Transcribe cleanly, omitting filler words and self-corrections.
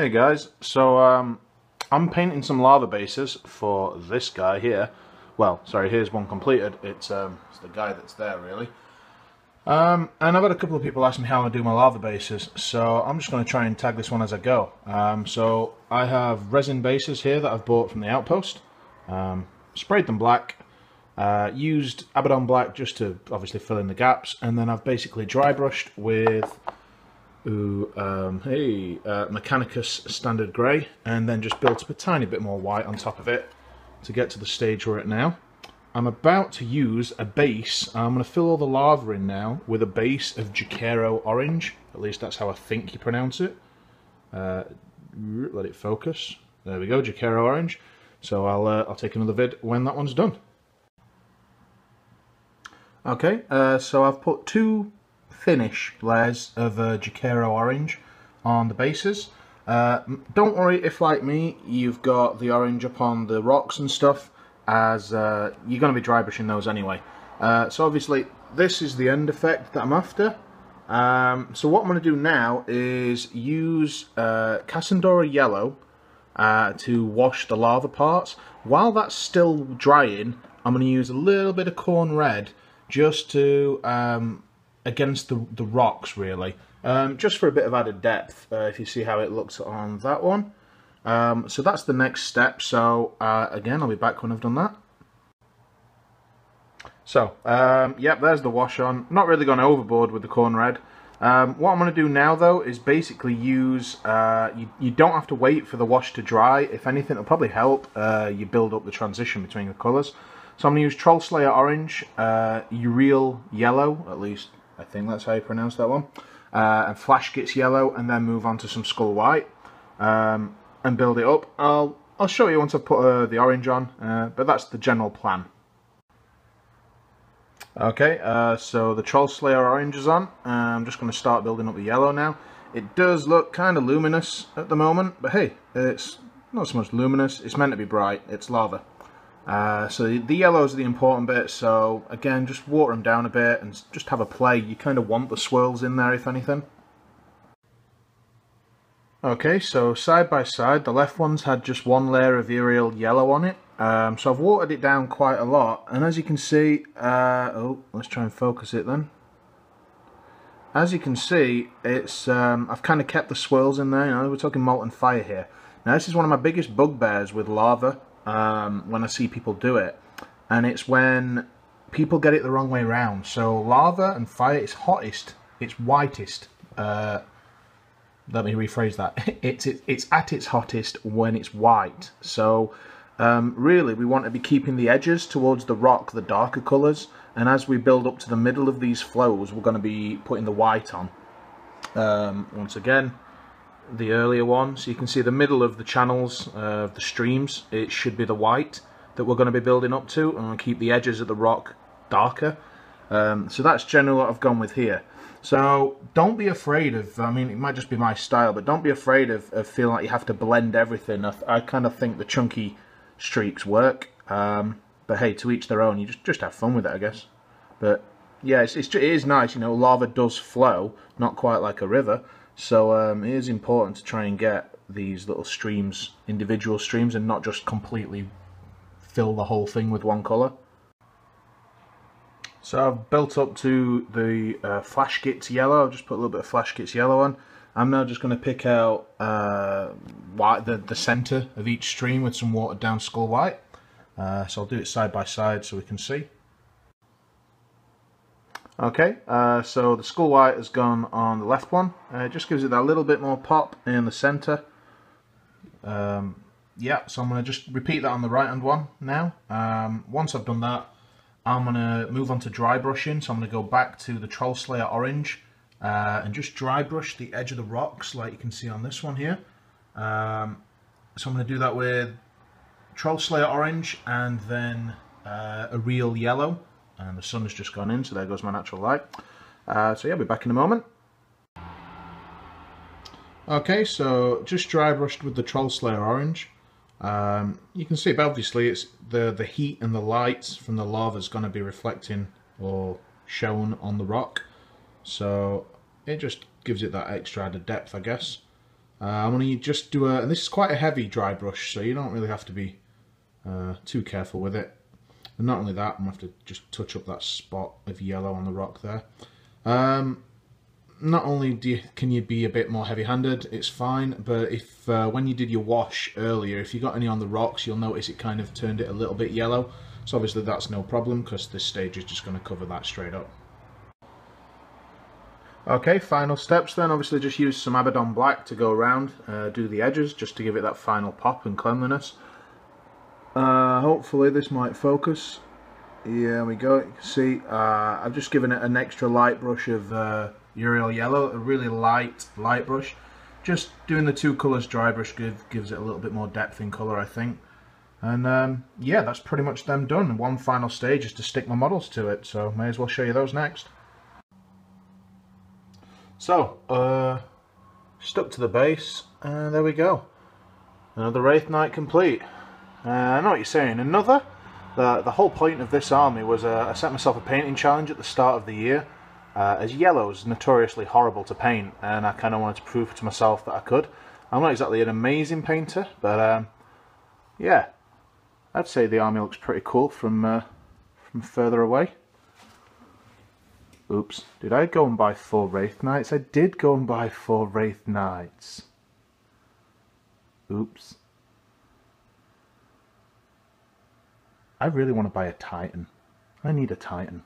Hey guys, so I'm painting some lava bases for this guy here. Well, sorry, here's one completed. It's the guy that's there really. And I've had a couple of people ask me how I do my lava bases, so I'm just going to try and tag this one as I go. So I have resin bases here that I've bought from the outpost. Sprayed them black. Used Abaddon black just to obviously fill in the gaps, and then I've basically dry brushed with Mechanicus Standard Grey, and then just built up a tiny bit more white on top of it to get to the stage we're at now. I'm about to use a base. I'm going to fill all the lava in now with a base of Jakara Orange. At least that's how I think you pronounce it. Let it focus. There we go, Jakara Orange. So I'll take another vid when that one's done. Okay, so I've put two finish layers of Jakara Orange on the bases. Don't worry if, like me, you've got the orange up on the rocks and stuff, as you're going to be dry brushing those anyway. So obviously this is the end effect that I'm after. So what I'm going to do now is use Cassandora Yellow to wash the lava parts. While that's still drying, I'm going to use a little bit of Corn Red just to against the rocks really, just for a bit of added depth, if you see how it looks on that one. So that's the next step, so again I'll be back when I've done that. So yep, there's the wash on. Not really gone overboard with the Corn Red. What I'm going to do now though is basically use, you don't have to wait for the wash to dry. If anything, it'll probably help you build up the transition between the colours. So I'm going to use Troll Slayer Orange, Uriel Yellow, at least I think that's how you pronounce that one, and Flash Gits Yellow, and then move on to some Skull White and build it up. I'll show you once I've put the orange on, but that's the general plan. Okay, so the Troll Slayer Orange is on. I'm just going to start building up the yellow now. It does look kind of luminous at the moment, but hey, it's not so much luminous, it's meant to be bright, it's lava. So the yellow is the important bit, so again, just water them down a bit and just have a play. You kind of want the swirls in there, if anything. Okay, so side by side, the left one's had just one layer of Uriel Yellow on it. So I've watered it down quite a lot, and as you can see, let's try and focus it then. As you can see, it's I've kind of kept the swirls in there. You know, we're talking Molten Fire here. Now this is one of my biggest bugbears with lava. When I see people do it, and it's when people get it the wrong way around. So lava and fire, it's hottest, it's whitest. Let me rephrase that. It's at its hottest when it's white. So really we want to be keeping the edges towards the rock, the darker colours, and as we build up to the middle of these flows, we're going to be putting the white on. Once again, the earlier one, so you can see the middle of the channels of the streams, it should be the white that we're going to be building up to, and we'll keep the edges of the rock darker. So that's generally what I've gone with here. So don't be afraid of, I mean, it might just be my style, but don't be afraid of feeling like you have to blend everything. I kind of think the chunky streaks work, but hey, to each their own. You just have fun with it, I guess. But yeah, it is nice, you know, lava does flow, not quite like a river. So it is important to try and get these little streams, individual streams, and not just completely fill the whole thing with one colour. So I've built up to the Flash Gits Yellow. I've just put a little bit of Flash Gits Yellow on. I'm now just going to pick out the centre of each stream with some watered down Skull White. So I'll do it side by side so we can see. Okay, so the Skull White has gone on the left one. It just gives it that little bit more pop in the centre. Yeah, so I'm going to just repeat that on the right hand one now. Once I've done that, I'm going to move on to dry brushing. So I'm going to go back to the Troll Slayer Orange and just dry brush the edge of the rocks like you can see on this one here. So I'm going to do that with Troll Slayer Orange and then a Real Yellow. And the sun's just gone in, so there goes my natural light. So yeah, I'll be back in a moment. Okay, so just dry brushed with the Troll Slayer Orange. You can see, but obviously it's the heat and the light from the lava is going to be reflecting or shown on the rock. So it just gives it that extra added depth, I guess. I'm going to just do and this is quite a heavy dry brush, so you don't really have to be too careful with it. And not only that, I'm going to have to just touch up that spot of yellow on the rock there. Not only can you be a bit more heavy-handed, it's fine, but if when you did your wash earlier, if you got any on the rocks, you'll notice it kind of turned it a little bit yellow. So obviously that's no problem, because this stage is just going to cover that straight up. Okay, final steps then. Obviously just use some Abaddon Black to go around, do the edges, just to give it that final pop and cleanliness. Hopefully this might focus. Here we go. You can see I've just given it an extra light brush of Uriel Yellow, a really light brush. Just doing the two colours dry brush gives it a little bit more depth in colour, I think. And yeah, that's pretty much them done. One final stage is to stick my models to it, so may as well show you those next. So, stuck to the base, and there we go. Another Wraith Knight complete. I know what you're saying, another? The whole point of this army was I set myself a painting challenge at the start of the year, as yellow is notoriously horrible to paint, and I kind of wanted to prove to myself that I could. I'm not exactly an amazing painter, but yeah, I'd say the army looks pretty cool from further away. Oops, did I go and buy 4 Wraith Knights? I did go and buy 4 Wraith Knights. Oops. I really want to buy a Titan. I need a Titan.